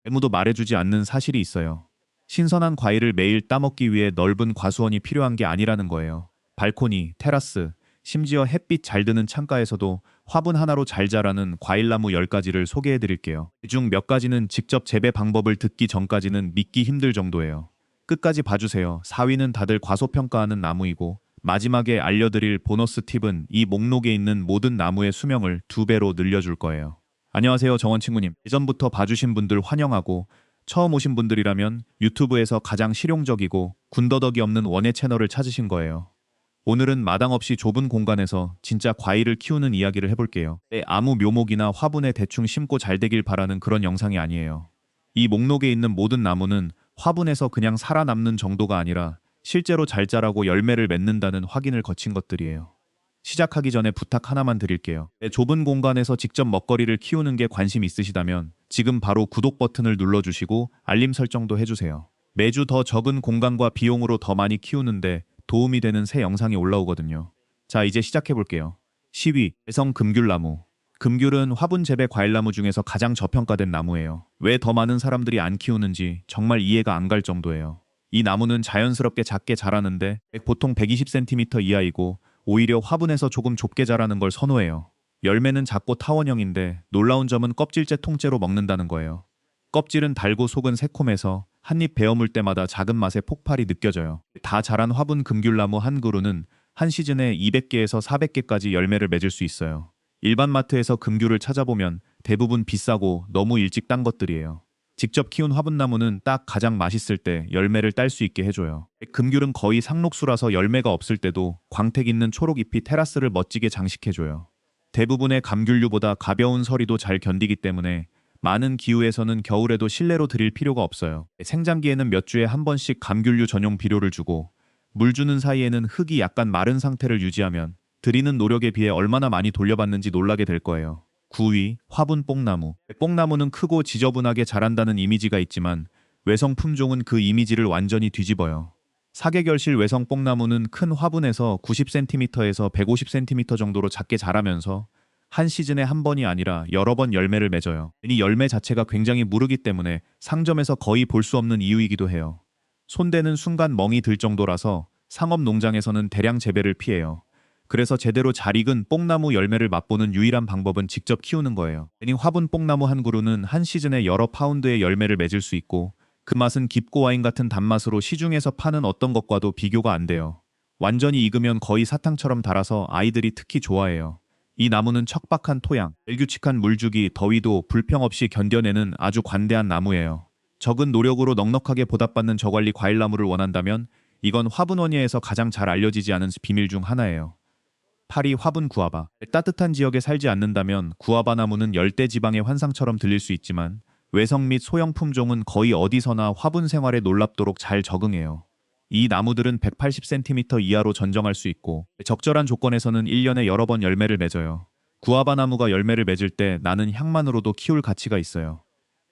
아무도 말해주지 않는 사실이 있어요. 신선한 과일을 매일 따먹기 위해 넓은 과수원이 필요한 게 아니라는 거예요. 발코니, 테라스, 심지어 햇빛 잘 드는 창가에서도 화분 하나로 잘 자라는 과일나무 10가지를 소개해 드릴게요. 그중 몇 가지는 직접 재배 방법을 듣기 전까지는 믿기 힘들 정도예요. 끝까지 봐주세요. 4위는 다들 과소평가하는 나무이고, 마지막에 알려드릴 보너스 팁은 이 목록에 있는 모든 나무의 수명을 2배로 늘려줄 거예요. 안녕하세요, 정원 친구님. 예전부터 봐주신 분들 환영하고, 처음 오신 분들이라면 유튜브에서 가장 실용적이고 군더더기 없는 원예 채널을 찾으신 거예요. 오늘은 마당 없이 좁은 공간에서 진짜 과일을 키우는 이야기를 해볼게요. 아무 묘목이나 화분에 대충 심고 잘 되길 바라는 그런 영상이 아니에요. 이 목록에 있는 모든 나무는 화분에서 그냥 살아남는 정도가 아니라 실제로 잘 자라고 열매를 맺는다는 확인을 거친 것들이에요. 시작하기 전에 부탁 하나만 드릴게요. 좁은 공간에서 직접 먹거리를 키우는 게 관심 있으시다면 지금 바로 구독 버튼을 눌러주시고 알림 설정도 해주세요. 매주 더 적은 공간과 비용으로 더 많이 키우는데 도움이 되는 새 영상이 올라오거든요. 자, 이제 시작해볼게요. 10위, 외성 금귤나무. 금귤은 화분 재배 과일나무 중에서 가장 저평가된 나무예요. 왜 더 많은 사람들이 안 키우는지 정말 이해가 안 갈 정도예요. 이 나무는 자연스럽게 작게 자라는데 보통 120cm 이하이고 오히려 화분에서 조금 좁게 자라는 걸 선호해요. 열매는 작고 타원형인데 놀라운 점은 껍질째 통째로 먹는다는 거예요. 껍질은 달고 속은 새콤해서 한 입 베어 물 때마다 작은 맛의 폭발이 느껴져요. 다 자란 화분 금귤나무 한 그루는 한 시즌에 200개에서 400개까지 열매를 맺을 수 있어요. 일반 마트에서 금귤을 찾아보면 대부분 비싸고 너무 일찍 딴 것들이에요. 직접 키운 화분나무는 딱 가장 맛있을 때 열매를 딸 수 있게 해줘요. 금귤은 거의 상록수라서 열매가 없을 때도 광택 있는 초록 잎이 테라스를 멋지게 장식해줘요. 대부분의 감귤류보다 가벼운 서리도 잘 견디기 때문에 많은 기후에서는 겨울에도 실내로 들일 필요가 없어요. 생장기에는 몇 주에 한 번씩 감귤류 전용 비료를 주고 물 주는 사이에는 흙이 약간 마른 상태를 유지하면 들이는 노력에 비해 얼마나 많이 돌려받는지 놀라게 될 거예요. 9위, 화분 뽕나무. 뽕나무는 크고 지저분하게 자란다는 이미지가 있지만 외성 품종은 그 이미지를 완전히 뒤집어요. 사계결실 외성 뽕나무는 큰 화분에서 90cm에서 150cm 정도로 작게 자라면서 한 시즌에 한 번이 아니라 여러 번 열매를 맺어요. 이 열매 자체가 굉장히 무르기 때문에 상점에서 거의 볼 수 없는 이유이기도 해요. 손대는 순간 멍이 들 정도라서 상업 농장에서는 대량 재배를 피해요. 그래서 제대로 잘 익은 뽕나무 열매를 맛보는 유일한 방법은 직접 키우는 거예요. 화분 뽕나무 한 그루는 한 시즌에 여러 파운드의 열매를 맺을 수 있고 그 맛은 깊고 와인 같은 단맛으로 시중에서 파는 어떤 것과도 비교가 안 돼요. 완전히 익으면 거의 사탕처럼 달아서 아이들이 특히 좋아해요. 이 나무는 척박한 토양, 일규칙한 물주기, 더위도 불평 없이 견뎌내는 아주 관대한 나무예요. 적은 노력으로 넉넉하게 보답받는 저관리 과일나무를 원한다면 이건 화분원예에서 가장 잘 알려지지 않은 비밀 중 하나예요. 8위, 화분 구아바. 따뜻한 지역에 살지 않는다면 구아바 나무는 열대지방의 환상처럼 들릴 수 있지만 외성 및 소형 품종은 거의 어디서나 화분 생활에 놀랍도록 잘 적응해요. 이 나무들은 180cm 이하로 전정할 수 있고 적절한 조건에서는 1년에 여러 번 열매를 맺어요. 구아바 나무가 열매를 맺을 때 나는 향만으로도 키울 가치가 있어요.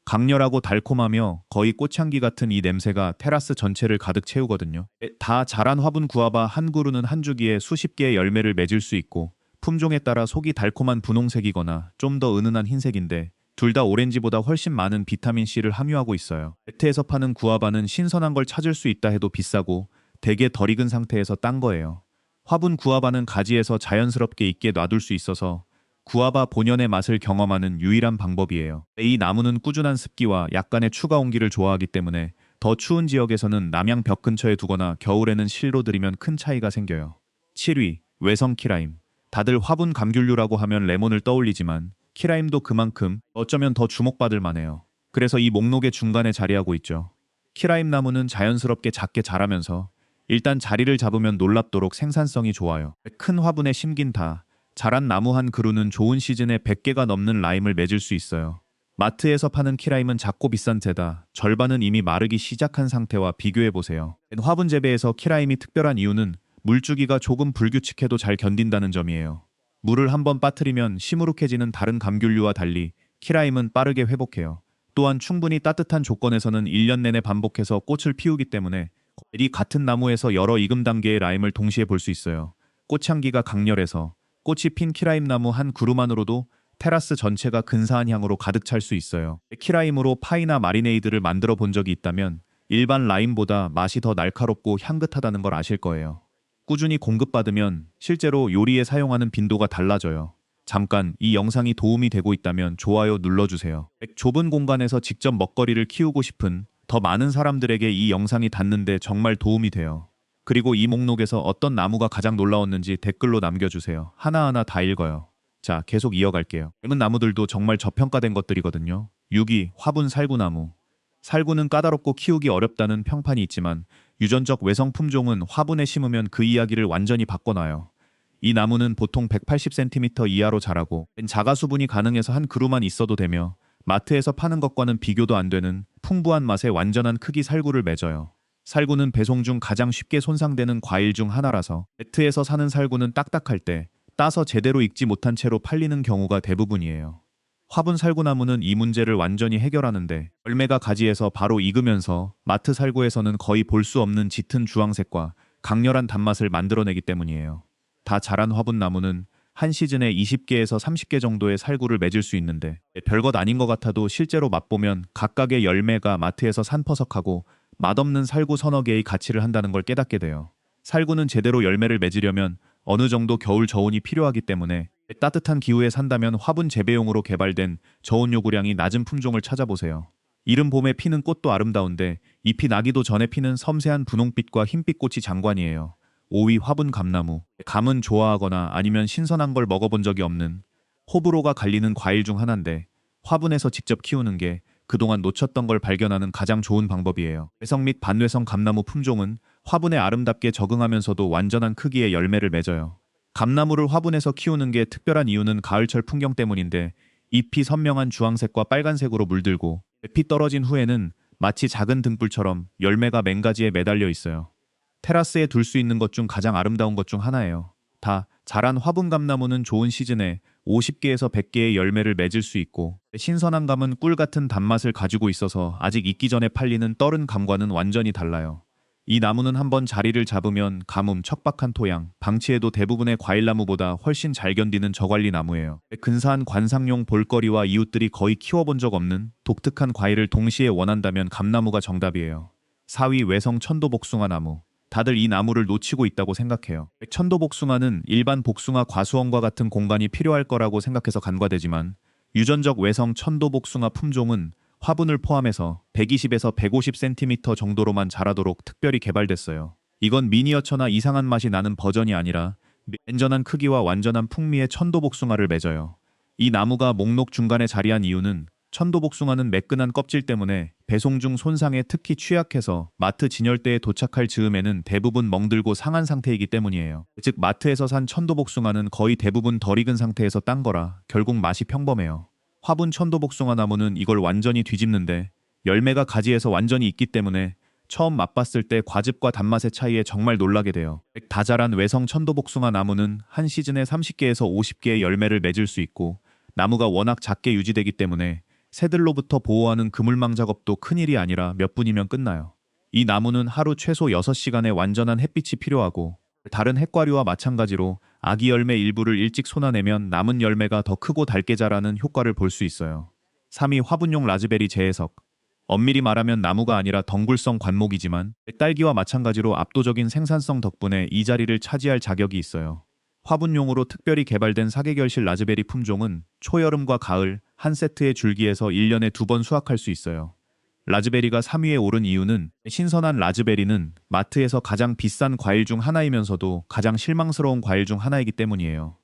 강렬하고 달콤하며 거의 꽃향기 같은 이 냄새가 테라스 전체를 가득 채우거든요. 다 자란 화분 구아바 한 그루는 한 주기에 수십 개의 열매를 맺을 수 있고 품종에 따라 속이 달콤한 분홍색이거나 좀 더 은은한 흰색인데 둘 다 오렌지보다 훨씬 많은 비타민C를 함유하고 있어요. 마트에서 파는 구아바는 신선한 걸 찾을 수 있다 해도 비싸고 되게 덜 익은 상태에서 딴 거예요. 화분 구아바는 가지에서 자연스럽게 익게 놔둘 수 있어서 구아바 본연의 맛을 경험하는 유일한 방법이에요. 이 나무는 꾸준한 습기와 약간의 추가 온기를 좋아하기 때문에 더 추운 지역에서는 남양 벽 근처에 두거나 겨울에는 실로 들이면 큰 차이가 생겨요. 7위, 외성 키라임. 다들 화분 감귤류라고 하면 레몬을 떠올리지만 키라임도 그만큼 어쩌면 더 주목받을 만해요. 그래서 이 목록의 중간에 자리하고 있죠. 키라임 나무는 자연스럽게 작게 자라면서 일단 자리를 잡으면 놀랍도록 생산성이 좋아요. 큰 화분에 심긴 다 자란 나무 한 그루는 좋은 시즌에 100개가 넘는 라임을 맺을 수 있어요. 마트에서 파는 키라임은 작고 비싼 데다 절반은 이미 마르기 시작한 상태와 비교해보세요. 화분 재배에서 키라임이 특별한 이유는 물주기가 조금 불규칙해도 잘 견딘다는 점이에요. 물을 한번 빠뜨리면 시무룩해지는 다른 감귤류와 달리 키라임은 빠르게 회복해요. 또한 충분히 따뜻한 조건에서는 1년 내내 반복해서 꽃을 피우기 때문에 이 같은 나무에서 여러 익음 단계의 라임을 동시에 볼 수 있어요. 꽃향기가 강렬해서 꽃이 핀 키라임 나무 한 그루만으로도 테라스 전체가 근사한 향으로 가득 찰 수 있어요. 키라임으로 파이나 마리네이드를 만들어 본 적이 있다면 일반 라임보다 맛이 더 날카롭고 향긋하다는 걸 아실 거예요. 꾸준히 공급받으면 실제로 요리에 사용하는 빈도가 달라져요. 잠깐 이 영상이 도움이 되고 있다면 좋아요 눌러주세요. 좁은 공간에서 직접 먹거리를 키우고 싶은 더 많은 사람들에게 이 영상이 닿는데 정말 도움이 돼요. 그리고 이 목록에서 어떤 나무가 가장 놀라웠는지 댓글로 남겨주세요. 하나하나 다 읽어요. 자, 계속 이어갈게요. 젊은 나무들도 정말 저평가된 것들이거든요. 6위 화분 살구나무. 살구는 까다롭고 키우기 어렵다는 평판이 있지만 유전적 외성 품종은 화분에 심으면 그 이야기를 완전히 바꿔놔요. 이 나무는 보통 180cm 이하로 자라고 자가 수분이 가능해서 한 그루만 있어도 되며 마트에서 파는 것과는 비교도 안 되는 풍부한 맛의 완전한 크기 살구를 맺어요. 살구는 배송 중 가장 쉽게 손상되는 과일 중 하나라서 마트에서 사는 살구는 딱딱할 때 따서 제대로 익지 못한 채로 팔리는 경우가 대부분이에요. 화분 살구나무는 이 문제를 완전히 해결하는데 열매가 가지에서 바로 익으면서 마트 살구에서는 거의 볼 수 없는 짙은 주황색과 강렬한 단맛을 만들어내기 때문이에요. 다 자란 화분나무는 한 시즌에 20개에서 30개 정도의 살구를 맺을 수 있는데 별것 아닌 것 같아도 실제로 맛보면 각각의 열매가 마트에서 산퍼석하고 맛없는 살구 서너 개의 가치를 한다는 걸 깨닫게 돼요. 살구는 제대로 열매를 맺으려면 어느 정도 겨울 저온이 필요하기 때문에 따뜻한 기후에 산다면 화분 재배용으로 개발된 저온 요구량이 낮은 품종을 찾아보세요. 이른 봄에 피는 꽃도 아름다운데 잎이 나기도 전에 피는 섬세한 분홍빛과 흰빛 꽃이 장관이에요. 5위 화분 감나무. 감은 좋아하거나 아니면 신선한 걸 먹어본 적이 없는 호불호가 갈리는 과일 중 하나인데 화분에서 직접 키우는 게 그동안 놓쳤던 걸 발견하는 가장 좋은 방법이에요. 외성 및 반외성 감나무 품종은 화분에 아름답게 적응하면서도 완전한 크기의 열매를 맺어요. 감나무를 화분에서 키우는 게 특별한 이유는 가을철 풍경 때문인데 잎이 선명한 주황색과 빨간색으로 물들고 잎이 떨어진 후에는 마치 작은 등불처럼 열매가 맨가지에 매달려 있어요. 테라스에 둘 수 있는 것 중 가장 아름다운 것 중 하나예요. 다 자란 화분 감나무는 좋은 시즌에 50개에서 100개의 열매를 맺을 수 있고 신선한 감은 꿀 같은 단맛을 가지고 있어서 아직 익기 전에 팔리는 떨은 감과는 완전히 달라요. 이 나무는 한번 자리를 잡으면 가뭄, 척박한 토양, 방치에도 대부분의 과일나무보다 훨씬 잘 견디는 저관리 나무예요. 근사한 관상용 볼거리와 이웃들이 거의 키워본 적 없는 독특한 과일을 동시에 원한다면 감나무가 정답이에요. 4위 외성 천도복숭아 나무. 다들 이 나무를 놓치고 있다고 생각해요. 천도복숭아는 일반 복숭아 과수원과 같은 공간이 필요할 거라고 생각해서 간과되지만 유전적 외성 천도복숭아 품종은 화분을 포함해서 120에서 150cm 정도로만 자라도록 특별히 개발됐어요. 이건 미니어처나 이상한 맛이 나는 버전이 아니라 완전한 크기와 완전한 풍미의 천도복숭아를 맺어요. 이 나무가 목록 중간에 자리한 이유는 천도복숭아는 매끈한 껍질 때문에 배송 중 손상에 특히 취약해서 마트 진열대에 도착할 즈음에는 대부분 멍들고 상한 상태이기 때문이에요. 즉 마트에서 산 천도복숭아는 거의 대부분 덜 익은 상태에서 딴 거라 결국 맛이 평범해요. 화분 천도복숭아 나무는 이걸 완전히 뒤집는데 열매가 가지에서 완전히 익기 때문에 처음 맛봤을 때 과즙과 단맛의 차이에 정말 놀라게 돼요. 다 자란 외성 천도복숭아 나무는 한 시즌에 30개에서 50개의 열매를 맺을 수 있고 나무가 워낙 작게 유지되기 때문에 새들로부터 보호하는 그물망 작업도 큰일이 아니라 몇 분이면 끝나요. 이 나무는 하루 최소 6시간의 완전한 햇빛이 필요하고 다른 핵과류와 마찬가지로 아기 열매 일부를 일찍 쏟아내면 남은 열매가 더 크고 달게 자라는 효과를 볼 수 있어요. 3위 화분용 라즈베리 재해석. 엄밀히 말하면 나무가 아니라 덩굴성 관목이지만 딸기와 마찬가지로 압도적인 생산성 덕분에 이 자리를 차지할 자격이 있어요. 화분용으로 특별히 개발된 사계결실 라즈베리 품종은 초여름과 가을 한 세트의 줄기에서 1년에 2번 수확할 수 있어요. 라즈베리가 3위에 오른 이유는 신선한 라즈베리는 마트에서 가장 비싼 과일 중 하나이면서도 가장 실망스러운 과일 중 하나이기 때문이에요.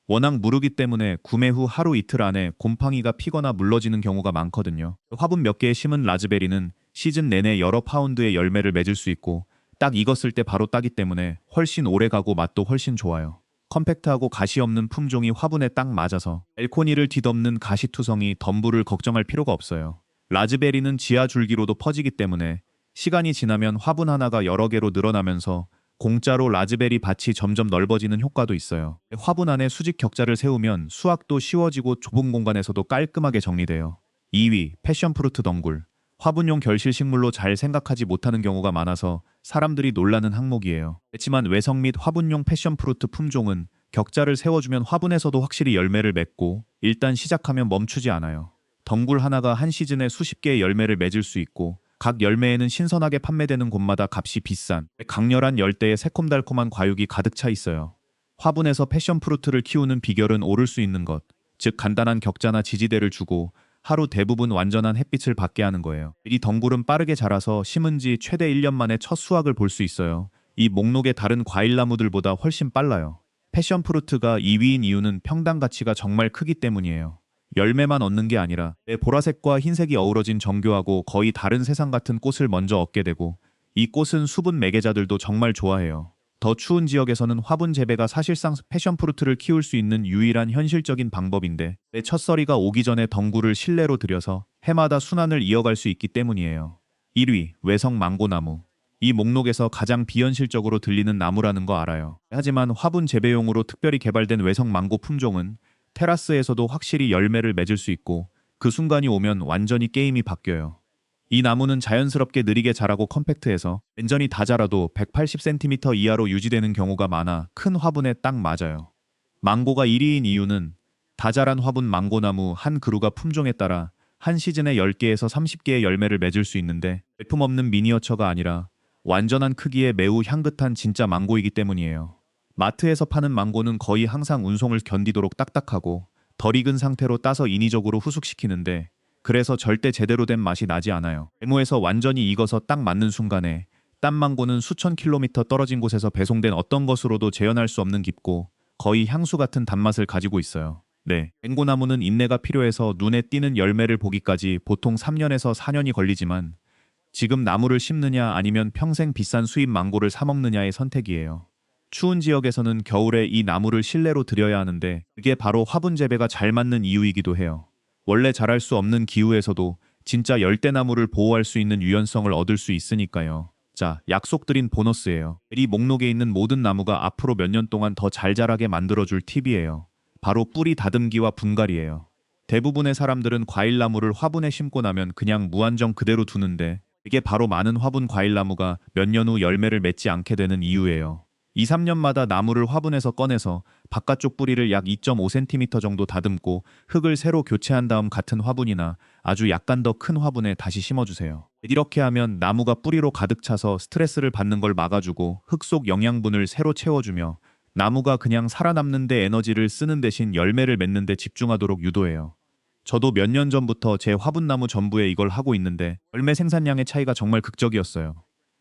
워낙 무르기 때문에 구매 후 하루 이틀 안에 곰팡이가 피거나 물러지는 경우가 많거든요. 화분 몇 개에 심은 라즈베리는 시즌 내내 여러 파운드의 열매를 맺을 수 있고 딱 익었을 때 바로 따기 때문에 훨씬 오래 가고 맛도 훨씬 좋아요. 컴팩트하고 가시 없는 품종이 화분에 딱 맞아서 멜코니를 뒤덮는 가시투성이 덤불을 걱정할 필요가 없어요. 라즈베리는 지하 줄기로도 퍼지기 때문에 시간이 지나면 화분 하나가 여러 개로 늘어나면서 공짜로 라즈베리 밭이 점점 넓어지는 효과도 있어요. 화분 안에 수직 격자를 세우면 수확도 쉬워지고 좁은 공간에서도 깔끔하게 정리돼요. 2위 패션프루트 덩굴. 화분용 결실 식물로 잘 생각하지 못하는 경우가 많아서 사람들이 놀라는 항목이에요. 그렇지만 외성 및 화분용 패션프루트 품종은 격자를 세워주면 화분에서도 확실히 열매를 맺고 일단 시작하면 멈추지 않아요. 덩굴 하나가 한 시즌에 수십 개의 열매를 맺을 수 있고 각 열매에는 신선하게 판매되는 곳마다 값이 비싼 강렬한 열대의 새콤달콤한 과육이 가득 차 있어요. 화분에서 패션프루트를 키우는 비결은 오를 수 있는 것, 즉 간단한 격자나 지지대를 주고 하루 대부분 완전한 햇빛을 받게 하는 거예요. 이 덩굴은 빠르게 자라서 심은 지 최대 1년 만에 첫 수확을 볼 수 있어요. 이 목록의 다른 과일나무들보다 훨씬 빨라요. 패션프루트가 2위인 이유는 평당 가치가 정말 크기 때문이에요. 열매만 얻는 게 아니라 내 보라색과 흰색이 어우러진 정교하고 거의 다른 세상 같은 꽃을 먼저 얻게 되고 이 꽃은 수분 매개자들도 정말 좋아해요. 더 추운 지역에서는 화분 재배가 사실상 패션프루트를 키울 수 있는 유일한 현실적인 방법인데 내 첫서리가 오기 전에 덩굴을 실내로 들여서 해마다 순환을 이어갈 수 있기 때문이에요. 1위 외성 망고나무. 이 목록에서 가장 비현실적으로 들리는 나무라는 거 알아요. 하지만 화분 재배용으로 특별히 개발된 외성 망고 품종은 테라스에서도 확실히 열매를 맺을 수 있고 그 순간이 오면 완전히 게임이 바뀌어요. 이 나무는 자연스럽게 느리게 자라고 컴팩트해서 완전히 다 자라도 180cm 이하로 유지되는 경우가 많아 큰 화분에 딱 맞아요. 망고가 1위인 이유는 다 자란 화분 망고나무 한 그루가 품종에 따라 한 시즌에 10개에서 30개의 열매를 맺을 수 있는데 제품 없는 미니어처가 아니라 완전한 크기의 매우 향긋한 진짜 망고이기 때문이에요. 마트에서 파는 망고는 거의 항상 운송을 견디도록 딱딱하고 덜 익은 상태로 따서 인위적으로 후숙시키는데 그래서 절대 제대로 된 맛이 나지 않아요. 네모에서 완전히 익어서 딱 맞는 순간에 딴 망고는 수천 킬로미터 떨어진 곳에서 배송된 어떤 것으로도 재현할 수 없는 깊고 거의 향수 같은 단맛을 가지고 있어요. 네, 맹고나무는 인내가 필요해서 눈에 띄는 열매를 보기까지 보통 3년에서 4년이 걸리지만 지금 나무를 심느냐 아니면 평생 비싼 수입 망고를 사 먹느냐의 선택이에요. 추운 지역에서는 겨울에 이 나무를 실내로 들여야 하는데 그게 바로 화분 재배가 잘 맞는 이유이기도 해요. 원래 자랄 수 없는 기후에서도 진짜 열대나무를 보호할 수 있는 유연성을 얻을 수 있으니까요. 자, 약속드린 보너스예요. 이 목록에 있는 모든 나무가 앞으로 몇 년 동안 더 잘 자라게 만들어줄 팁이에요. 바로 뿌리 다듬기와 분갈이예요. 대부분의 사람들은 과일나무를 화분에 심고 나면 그냥 무한정 그대로 두는데 이게 바로 많은 화분 과일나무가 몇 년 후 열매를 맺지 않게 되는 이유예요. 2, 3년마다 나무를 화분에서 꺼내서 바깥쪽 뿌리를 약 2.5cm 정도 다듬고 흙을 새로 교체한 다음 같은 화분이나 아주 약간 더 큰 화분에 다시 심어주세요. 이렇게 하면 나무가 뿌리로 가득 차서 스트레스를 받는 걸 막아주고 흙 속 영양분을 새로 채워주며 나무가 그냥 살아남는 데 에너지를 쓰는 대신 열매를 맺는 데 집중하도록 유도해요. 저도 몇 년 전부터 제 화분나무 전부에 이걸 하고 있는데 열매 생산량의 차이가 정말 극적이었어요.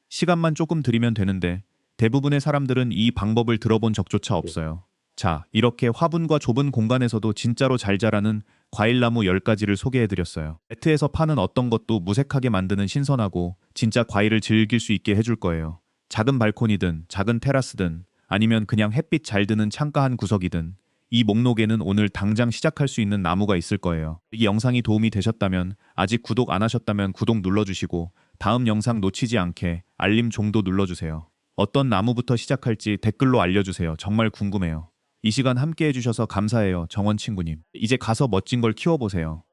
시간만 조금 들이면 되는데 대부분의 사람들은 이 방법을 들어본 적조차 없어요. 자, 이렇게 화분과 좁은 공간에서도 진짜로 잘 자라는 과일나무 10가지를 소개해드렸어요. 마트에서 파는 어떤 것도 무색하게 만드는 신선하고 진짜 과일을 즐길 수 있게 해줄 거예요. 작은 발코니든 작은 테라스든 아니면 그냥 햇빛 잘 드는 창가 한 구석이든 이 목록에는 오늘 당장 시작할 수 있는 나무가 있을 거예요. 이 영상이 도움이 되셨다면 아직 구독 안 하셨다면 구독 눌러주시고 다음 영상 놓치지 않게 알림 종도 눌러주세요. 어떤 나무부터 시작할지 댓글로 알려주세요. 정말 궁금해요. 이 시간 함께 해주셔서 감사해요. 정원 친구님. 이제 가서 멋진 걸 키워보세요.